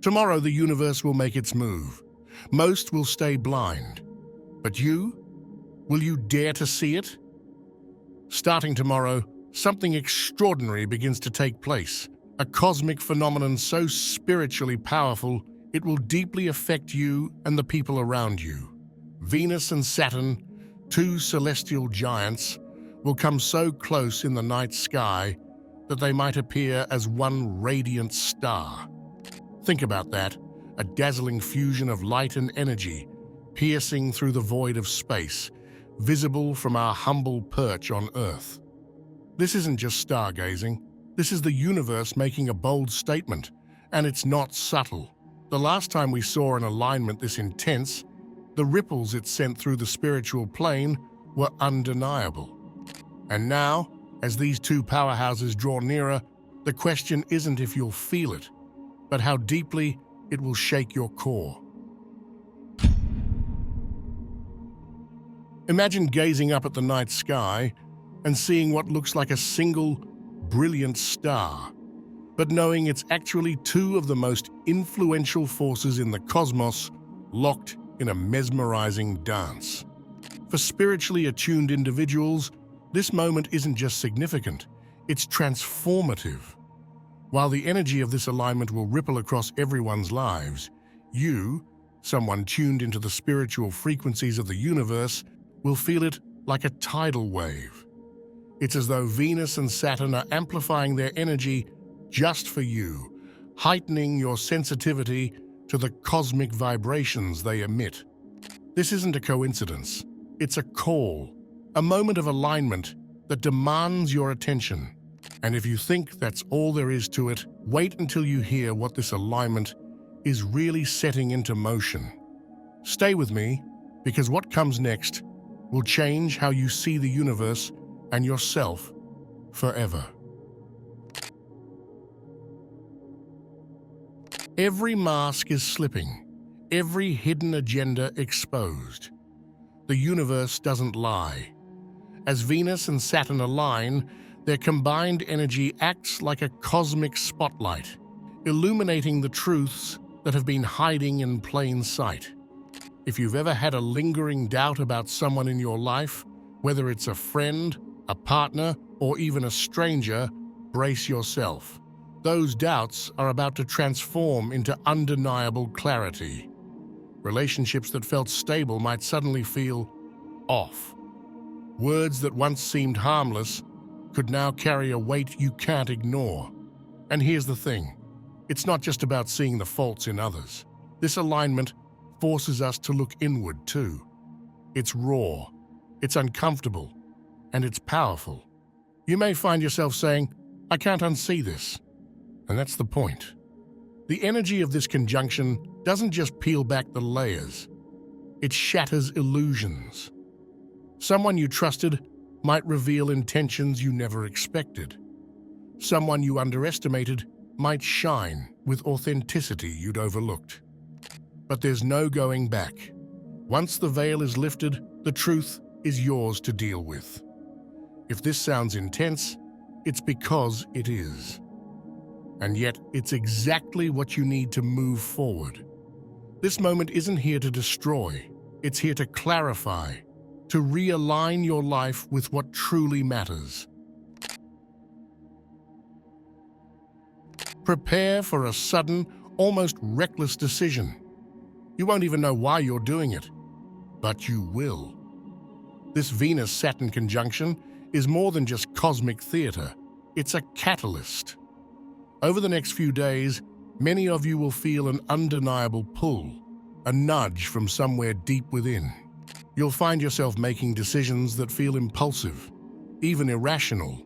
Tomorrow the universe will make its move. Most will stay blind. But you? Will you dare to see it? Starting tomorrow, something extraordinary begins to take place. A cosmic phenomenon so spiritually powerful, it will deeply affect you and the people around you. Venus and Saturn, two celestial giants, will come so close in the night sky that they might appear as one radiant star. Think about that, a dazzling fusion of light and energy, piercing through the void of space, visible from our humble perch on Earth. This isn't just stargazing, this is the universe making a bold statement, and it's not subtle. The last time we saw an alignment this intense, the ripples it sent through the spiritual plane were undeniable. And now, as these two powerhouses draw nearer, the question isn't if you'll feel it, but how deeply it will shake your core. Imagine gazing up at the night sky and seeing what looks like a single, brilliant star, but knowing it's actually two of the most influential forces in the cosmos locked in a mesmerizing dance. For spiritually attuned individuals, this moment isn't just significant, it's transformative. While the energy of this alignment will ripple across everyone's lives, you, someone tuned into the spiritual frequencies of the universe, will feel it like a tidal wave. It's as though Venus and Saturn are amplifying their energy just for you, heightening your sensitivity to the cosmic vibrations they emit. This isn't a coincidence. It's a call, a moment of alignment that demands your attention. And if you think that's all there is to it, wait until you hear what this alignment is really setting into motion. Stay with me, because what comes next will change how you see the universe and yourself forever. Every mask is slipping, every hidden agenda exposed. The universe doesn't lie. As Venus and Saturn align, their combined energy acts like a cosmic spotlight, illuminating the truths that have been hiding in plain sight. If you've ever had a lingering doubt about someone in your life, whether it's a friend, a partner, or even a stranger, brace yourself. Those doubts are about to transform into undeniable clarity. Relationships that felt stable might suddenly feel off. Words that once seemed harmless could now carry a weight you can't ignore. And here's the thing, it's not just about seeing the faults in others. This alignment forces us to look inward too. It's raw, it's uncomfortable, and it's powerful. You may find yourself saying, I can't unsee this. And that's the point. The energy of this conjunction doesn't just peel back the layers, it shatters illusions. Someone you trusted might reveal intentions you never expected. Someone you underestimated might shine with authenticity you'd overlooked. But there's no going back. Once the veil is lifted, the truth is yours to deal with. If this sounds intense, it's because it is. And yet, it's exactly what you need to move forward. This moment isn't here to destroy, it's here to clarify, to realign your life with what truly matters. Prepare for a sudden, almost reckless decision. You won't even know why you're doing it, but you will. This Venus-Saturn conjunction is more than just cosmic theater, it's a catalyst. Over the next few days, many of you will feel an undeniable pull, a nudge from somewhere deep within. You'll find yourself making decisions that feel impulsive, even irrational,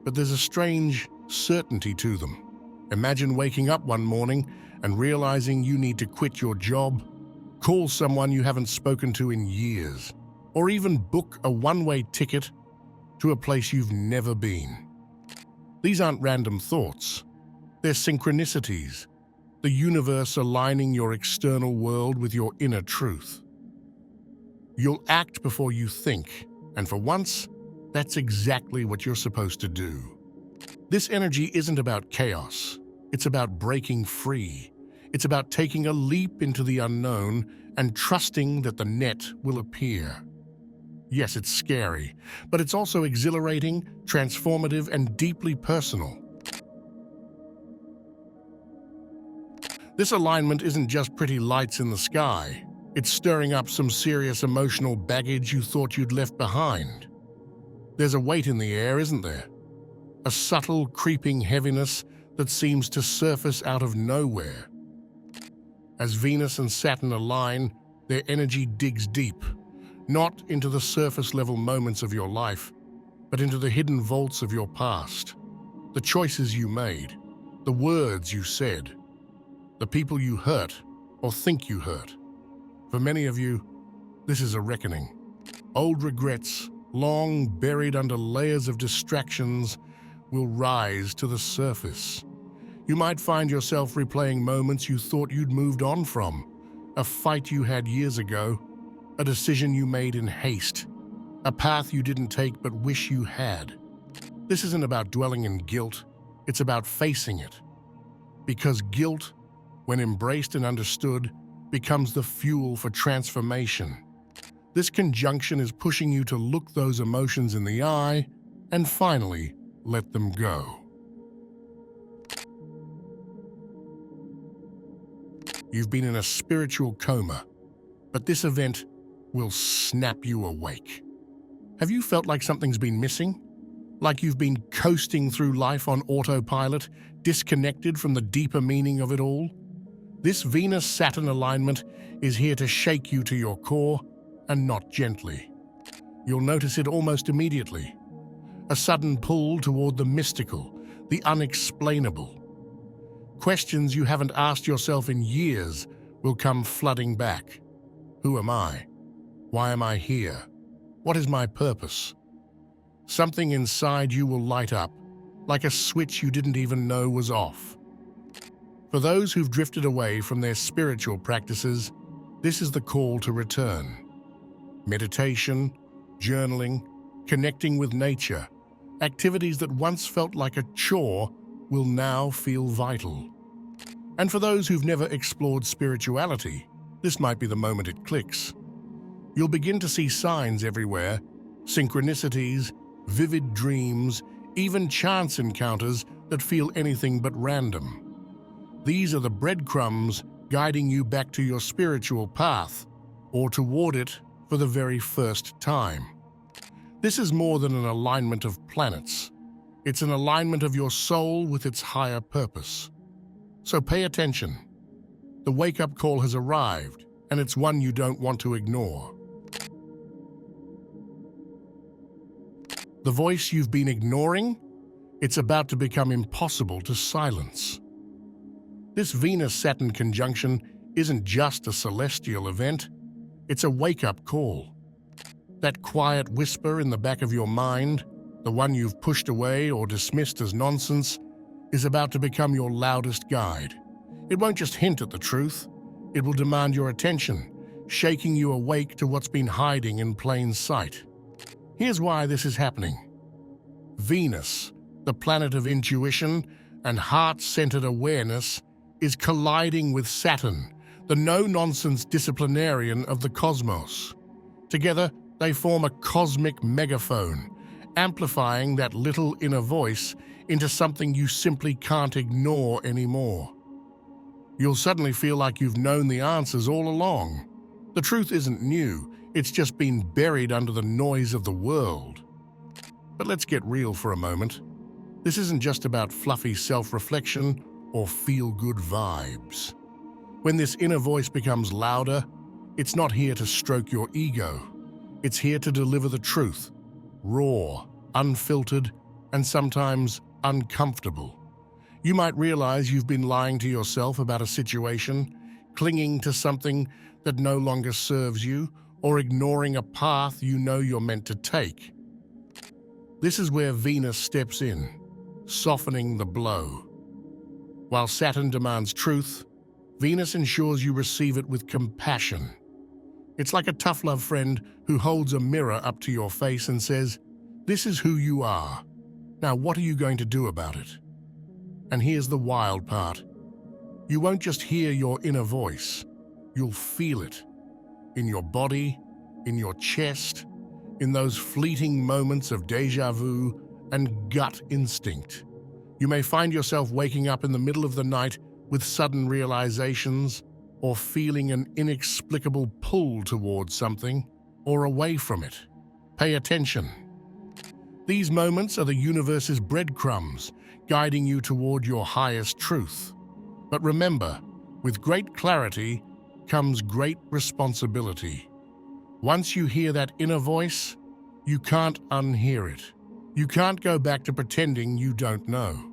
but there's a strange certainty to them. Imagine waking up one morning and realizing you need to quit your job, call someone you haven't spoken to in years, or even book a one-way ticket to a place you've never been. These aren't random thoughts. They're synchronicities, the universe aligning your external world with your inner truth. You'll act before you think, and for once, that's exactly what you're supposed to do. This energy isn't about chaos. It's about breaking free. It's about taking a leap into the unknown and trusting that the net will appear. Yes, it's scary, but it's also exhilarating, transformative, and deeply personal. This alignment isn't just pretty lights in the sky. It's stirring up some serious emotional baggage you thought you'd left behind. There's a weight in the air, isn't there? A subtle, creeping heaviness that seems to surface out of nowhere. As Venus and Saturn align, their energy digs deep, not into the surface-level moments of your life, but into the hidden vaults of your past. The choices you made, the words you said, the people you hurt or think you hurt. For many of you, this is a reckoning. Old regrets, long buried under layers of distractions, will rise to the surface. You might find yourself replaying moments you thought you'd moved on from, a fight you had years ago, a decision you made in haste, a path you didn't take but wish you had. This isn't about dwelling in guilt, it's about facing it. Because guilt, when embraced and understood, becomes the fuel for transformation. This conjunction is pushing you to look those emotions in the eye and finally let them go. You've been in a spiritual coma, but this event will snap you awake. Have you felt like something's been missing? Like you've been coasting through life on autopilot, disconnected from the deeper meaning of it all? This Venus-Saturn alignment is here to shake you to your core, and not gently. You'll notice it almost immediately. A sudden pull toward the mystical, the unexplainable. Questions you haven't asked yourself in years will come flooding back. Who am I? Why am I here? What is my purpose? Something inside you will light up, like a switch you didn't even know was off. For those who've drifted away from their spiritual practices, this is the call to return. Meditation, journaling, connecting with nature, activities that once felt like a chore will now feel vital. And for those who've never explored spirituality, this might be the moment it clicks. You'll begin to see signs everywhere, synchronicities, vivid dreams, even chance encounters that feel anything but random. These are the breadcrumbs guiding you back to your spiritual path, or toward it for the very first time. This is more than an alignment of planets. It's an alignment of your soul with its higher purpose. So pay attention. The wake-up call has arrived, and it's one you don't want to ignore. The voice you've been ignoring, it's about to become impossible to silence. This Venus-Saturn conjunction isn't just a celestial event, it's a wake-up call. That quiet whisper in the back of your mind, the one you've pushed away or dismissed as nonsense, is about to become your loudest guide. It won't just hint at the truth, it will demand your attention, shaking you awake to what's been hiding in plain sight. Here's why this is happening. Venus, the planet of intuition and heart-centered awareness, is colliding with Saturn, the no-nonsense disciplinarian of the cosmos. Together, they form a cosmic megaphone, amplifying that little inner voice into something you simply can't ignore anymore. You'll suddenly feel like you've known the answers all along. The truth isn't new, it's just been buried under the noise of the world. But let's get real for a moment. This isn't just about fluffy self-reflection or feel-good vibes. When this inner voice becomes louder, it's not here to stroke your ego. It's here to deliver the truth, raw, unfiltered, and sometimes uncomfortable. You might realize you've been lying to yourself about a situation, clinging to something that no longer serves you, or ignoring a path you know you're meant to take. This is where Venus steps in, softening the blow. While Saturn demands truth, Venus ensures you receive it with compassion. It's like a tough love friend who holds a mirror up to your face and says, "This is who you are. Now what are you going to do about it?" And here's the wild part. You won't just hear your inner voice, you'll feel it in your body, in your chest, in those fleeting moments of déjà vu and gut instinct. You may find yourself waking up in the middle of the night with sudden realizations, or feeling an inexplicable pull towards something or away from it. Pay attention. These moments are the universe's breadcrumbs, guiding you toward your highest truth. But remember, with great clarity comes great responsibility. Once you hear that inner voice, you can't unhear it. You can't go back to pretending you don't know.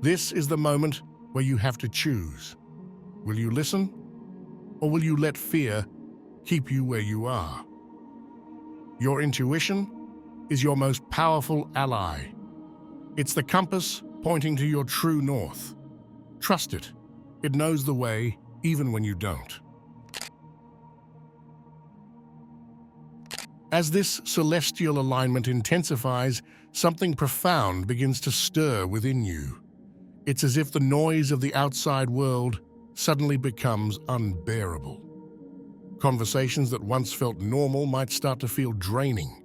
This is the moment where you have to choose. Will you listen, or will you let fear keep you where you are? Your intuition is your most powerful ally. It's the compass pointing to your true north. Trust it. It knows the way, even when you don't. As this celestial alignment intensifies, something profound begins to stir within you. It's as if the noise of the outside world suddenly becomes unbearable. Conversations that once felt normal might start to feel draining.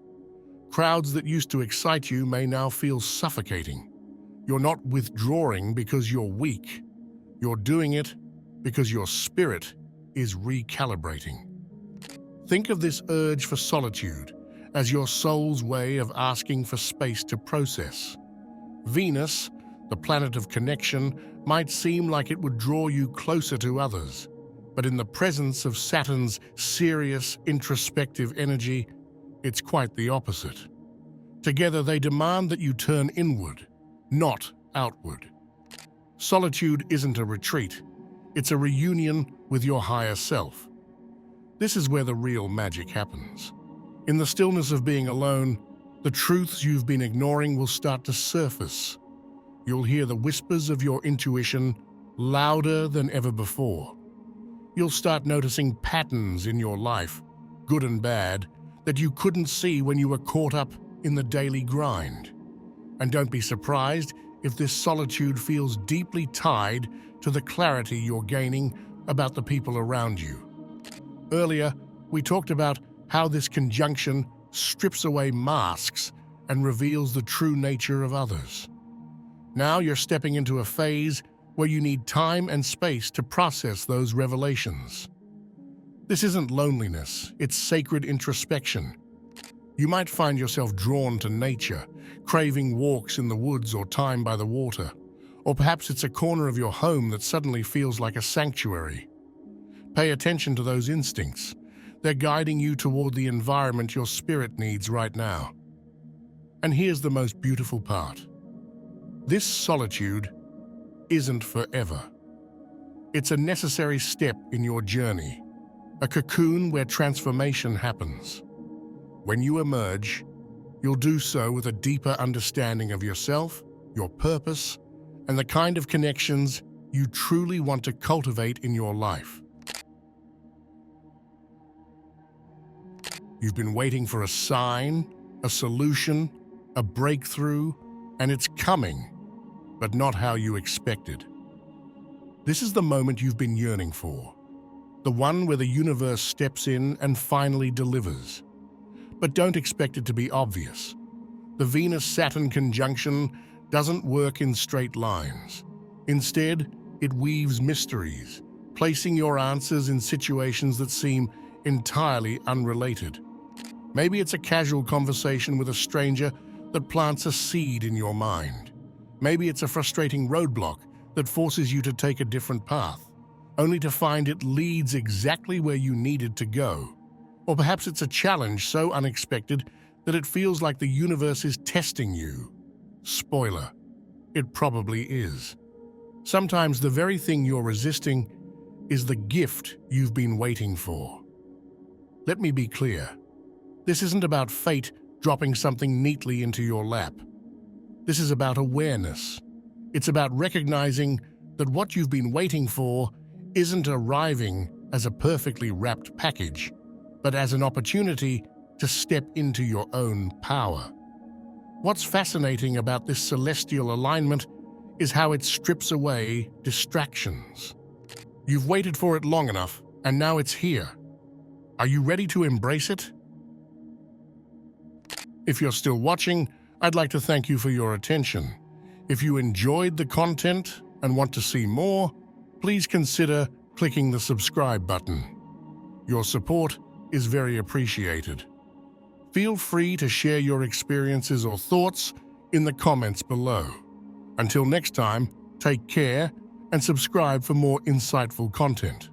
Crowds that used to excite you may now feel suffocating. You're not withdrawing because you're weak. You're doing it because your spirit is recalibrating. Think of this urge for solitude as your soul's way of asking for space to process. Venus, the planet of connection, might seem like it would draw you closer to others, but in the presence of Saturn's serious, introspective energy, it's quite the opposite. Together they demand that you turn inward, not outward. Solitude isn't a retreat, it's a reunion with your higher self. This is where the real magic happens. In the stillness of being alone, the truths you've been ignoring will start to surface. You'll hear the whispers of your intuition louder than ever before. You'll start noticing patterns in your life, good and bad, that you couldn't see when you were caught up in the daily grind. And don't be surprised if this solitude feels deeply tied to the clarity you're gaining about the people around you. Earlier, we talked about how this conjunction strips away masks and reveals the true nature of others. Now you're stepping into a phase where you need time and space to process those revelations. This isn't loneliness, it's sacred introspection. You might find yourself drawn to nature, craving walks in the woods or time by the water. Or perhaps it's a corner of your home that suddenly feels like a sanctuary. Pay attention to those instincts. They're guiding you toward the environment your spirit needs right now. And here's the most beautiful part. This solitude isn't forever. It's a necessary step in your journey, a cocoon where transformation happens. When you emerge, you'll do so with a deeper understanding of yourself, your purpose, and the kind of connections you truly want to cultivate in your life. You've been waiting for a sign, a solution, a breakthrough, and it's coming, but not how you expected. This is the moment you've been yearning for, the one where the universe steps in and finally delivers. But don't expect it to be obvious. The Venus-Saturn conjunction doesn't work in straight lines. Instead, it weaves mysteries, placing your answers in situations that seem entirely unrelated. Maybe it's a casual conversation with a stranger that plants a seed in your mind. Maybe it's a frustrating roadblock that forces you to take a different path, only to find it leads exactly where you needed to go. Or perhaps it's a challenge so unexpected that it feels like the universe is testing you. Spoiler, it probably is. Sometimes the very thing you're resisting is the gift you've been waiting for. Let me be clear. This isn't about fate dropping something neatly into your lap. This is about awareness. It's about recognizing that what you've been waiting for isn't arriving as a perfectly wrapped package, but as an opportunity to step into your own power. What's fascinating about this celestial alignment is how it strips away distractions. You've waited for it long enough, and now it's here. Are you ready to embrace it? If you're still watching, I'd like to thank you for your attention. If you enjoyed the content and want to see more, please consider clicking the subscribe button. Your support is very appreciated. Feel free to share your experiences or thoughts in the comments below. Until next time, take care and subscribe for more insightful content.